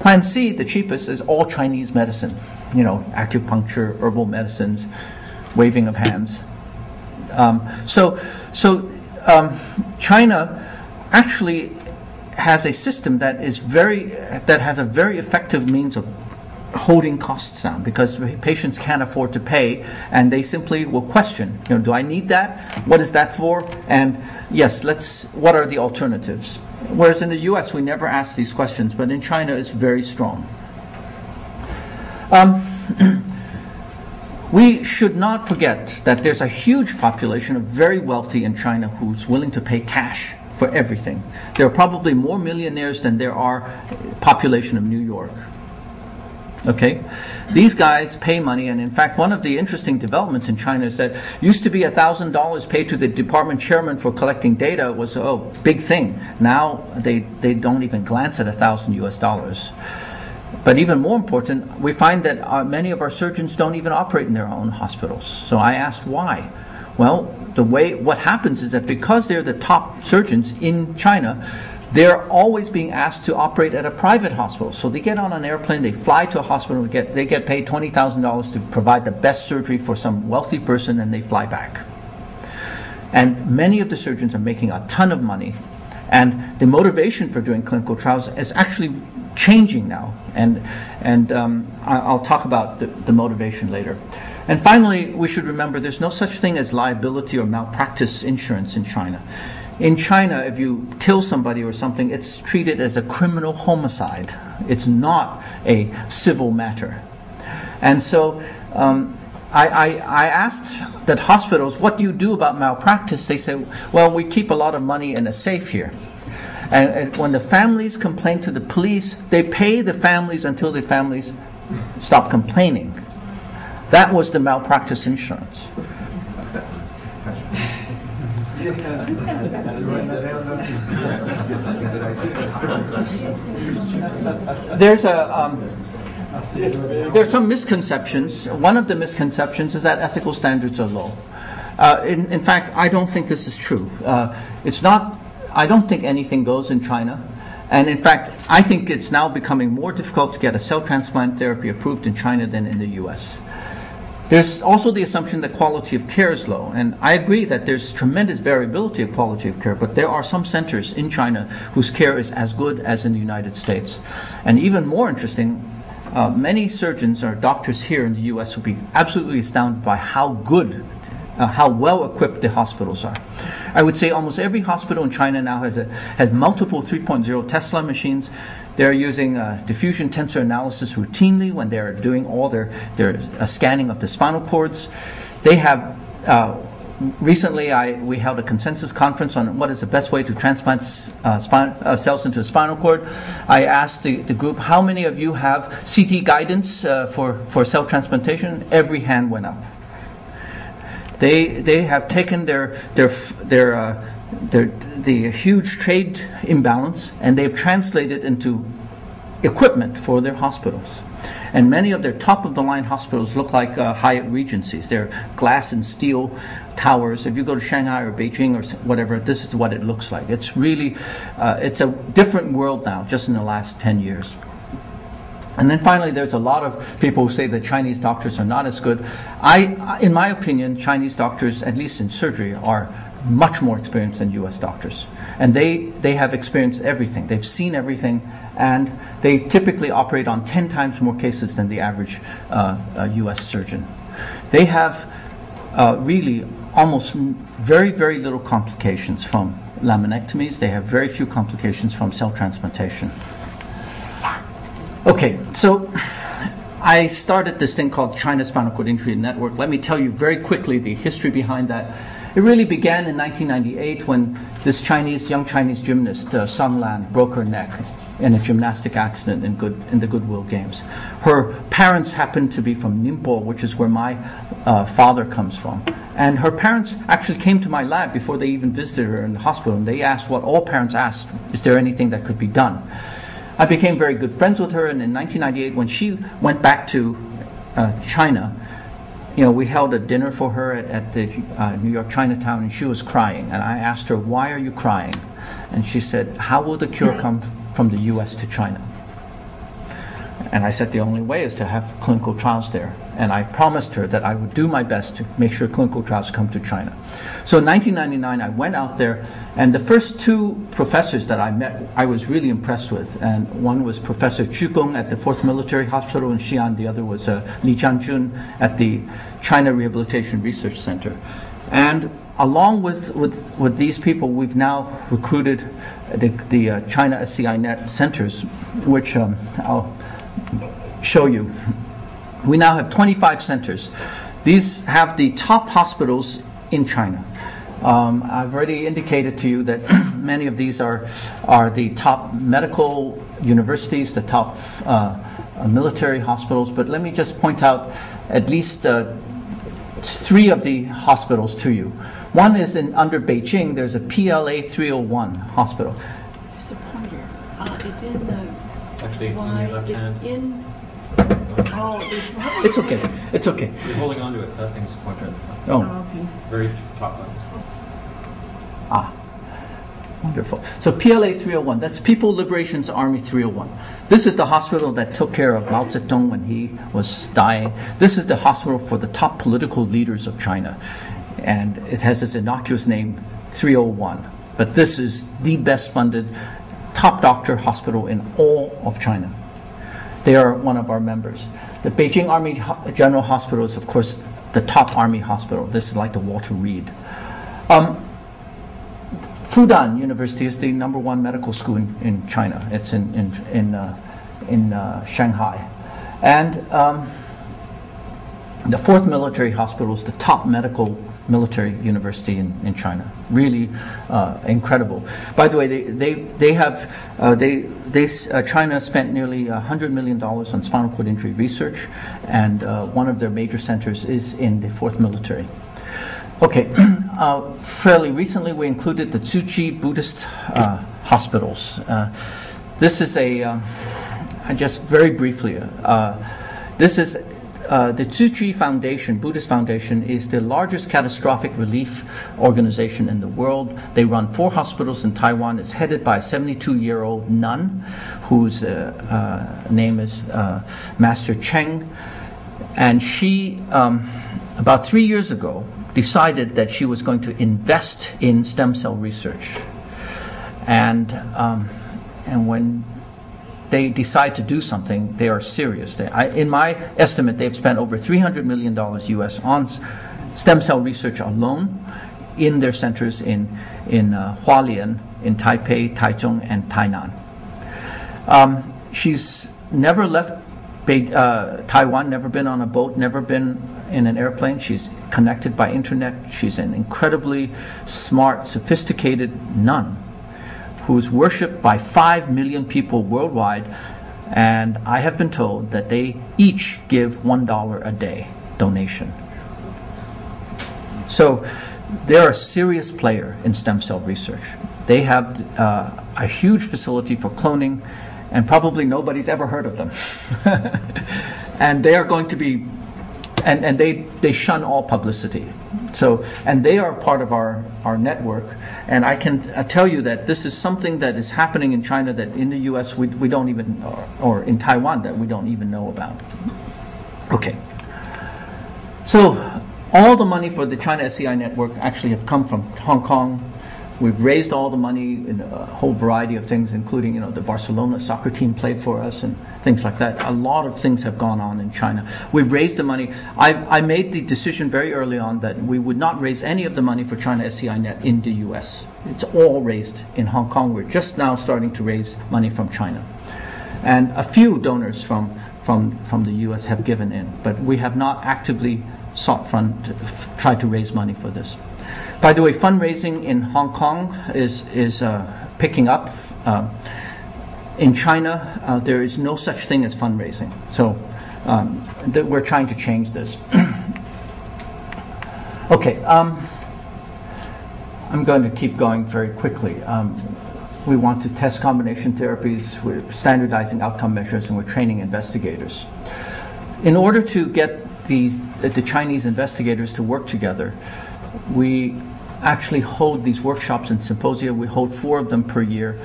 Plan C, the cheapest, is all Chinese medicine. You know, acupuncture, herbal medicines, waving of hands. China actually has a system that has a very effective means of holding costs down, because patients can't afford to pay, and they simply will question, you know, do I need that? What is that for? And yes, what are the alternatives? Whereas in the US, we never ask these questions, but in China, it's very strong. We should not forget that there's a huge population of very wealthy in China who's willing to pay cash for everything. There are probably more millionaires than there are population of New York. Okay, these guys pay money, and in fact, one of the interesting developments in China is that used to be $1,000 paid to the department chairman for collecting data was a big thing. Now they don't even glance at $1,000 US. But even more important, we find that many of our surgeons don't even operate in their own hospitals. So I asked why. Well, what happens is that because they're the top surgeons in China, they're always being asked to operate at a private hospital. So they get on an airplane, they fly to a hospital, they get paid $20,000 to provide the best surgery for some wealthy person, and they fly back. And many of the surgeons are making a ton of money. And the motivation for doing clinical trials is actually changing now. And I'll talk about the motivation later. And finally, we should remember there's no such thing as liability or malpractice insurance in China. In China, if you kill somebody or something, it's treated as a criminal homicide. It's not a civil matter. And so I asked that hospitals, what do you do about malpractice? They say, well, we keep a lot of money in a safe here. And when the families complain to the police, they pay the families until the families stop complaining. That was the malpractice insurance. There's some misconceptions. One of the misconceptions is that ethical standards are low. In fact, I don't think this is true. I don't think anything goes in China. And in fact, I think it's now becoming more difficult to get a cell transplant therapy approved in China than in the US. There's also the assumption that quality of care is low, and I agree that there's tremendous variability of quality of care, but there are some centers in China whose care is as good as in the United States. And even more interesting, many surgeons or doctors here in the US will be absolutely astounded by how well equipped the hospitals are. I would say almost every hospital in China now has multiple 3.0 Tesla machines. They're using diffusion tensor analysis routinely when they're doing all their scanning of the spinal cords. They have recently we held a consensus conference on what is the best way to transplant cells into a spinal cord. I asked the group, how many of you have CT guidance for cell transplantation? Every hand went up. They have taken the huge trade imbalance, and they've translated into equipment for their hospitals. And many of their top-of-the-line hospitals look like Hyatt Regencies. They're glass and steel towers. If you go to Shanghai or Beijing or whatever, this is what it looks like. It's really, it's a different world now, just in the last 10 years. And then finally, there's a lot of people who say that Chinese doctors are not as good. In my opinion, Chinese doctors, at least in surgery, are much more experienced than US doctors. And they have experienced everything. They've seen everything, and they typically operate on 10 times more cases than the average US surgeon. They have really almost very, very little complications from laminectomies. They have very few complications from cell transplantation. Okay, so I started this thing called China Spinal Cord Injury Network. Let me tell you very quickly the history behind that. It really began in 1998 when this young Chinese gymnast, Sun Lan, broke her neck in a gymnastic accident in the Goodwill Games. Her parents happened to be from Ningbo, which is where my father comes from. And her parents actually came to my lab before they even visited her in the hospital, and they asked what all parents asked, is there anything that could be done? I became very good friends with her, and in 1998, when she went back to China, we held a dinner for her at the New York Chinatown, and she was crying. And I asked her, why are you crying? And she said, how will the cure come from the US to China? And I said the only way is to have clinical trials there. And I promised her that I would do my best to make sure clinical trials come to China. So in 1999, I went out there, and the first two professors that I met, I was really impressed with. And one was Professor Zhu Gong at the 4th Military Hospital in Xi'an. The other was Li Jianjun at the China Rehabilitation Research Center. And along with these people, we've now recruited the China SCINet centers, which I'll show you. We now have 25 centers. These have the top hospitals in China. I've already indicated to you that many of these are the top medical universities, the top military hospitals, but let me just point out at least 3 of the hospitals to you. One is under Beijing. There's a PLA 301 hospital. There's a pointer. It's in the... Actually, it's in your left hand. It's okay. It's okay. You're holding on to it. That thing's pointed. Oh. Okay. Very top button. Ah. Wonderful. So PLA 301, that's People Liberation's Army 301. This is the hospital that took care of Mao Zedong when he was dying. This is the hospital for the top political leaders of China. And it has this innocuous name, 301. But this is the best funded, top doctor hospital in all of China. They are one of our members. The Beijing Army General Hospital is, of course, the top army hospital. This is like the Walter Reed. Fudan University is the #1 medical school in China. It's in Shanghai. And the 4th Military Hospital is the top military university in China. Really incredible. By the way, China spent nearly $100 million on spinal cord injury research, and one of their major centers is in the 4th Military. Okay, fairly recently we included the Tzuchi Buddhist hospitals. This is just very briefly, this is the Tzuchi Foundation, Buddhist Foundation, is the largest catastrophic relief organization in the world. They run 4 hospitals in Taiwan. It's headed by a 72-year-old nun whose name is Master Cheng. And she, about 3 years ago, decided that she was going to invest in stem cell research. And when they decide to do something, they are serious. In my estimate, they've spent over $300 million US on stem cell research alone in their centers in Hualien, in Taipei, Taichung, and Tainan. She's never left Taiwan, never been on a boat, never been in an airplane. She's connected by internet. She's an incredibly smart, sophisticated nun who's worshipped by 5 million people worldwide, and I have been told that they each give $1 a day donation. So they're a serious player in stem cell research. They have a huge facility for cloning, and probably nobody's ever heard of them. And they are going to be, and they shun all publicity. So, and they are part of our network, and I can tell you that this is something that is happening in China that in the US we don't even, or in Taiwan that we don't even know about. Okay. So, all the money for the China SCI network actually have come from Hong Kong. We've raised all the money in a whole variety of things, including, the Barcelona soccer team played for us and things like that. A lot of things have gone on in China. We've raised the money. I made the decision very early on that we would not raise any of the money for China SCI Net in the US. It's all raised in Hong Kong. We're just now starting to raise money from China. And a few donors from the US have given in, but we have not actively tried to raise money for this. By the way, fundraising in Hong Kong is picking up. In China, there is no such thing as fundraising. So we're trying to change this. Okay, I'm going to keep going very quickly. We want to test combination therapies. We're standardizing outcome measures, and we're training investigators. In order to get the Chinese investigators to work together, we actually hold these workshops and symposia. We hold 4 of them per year.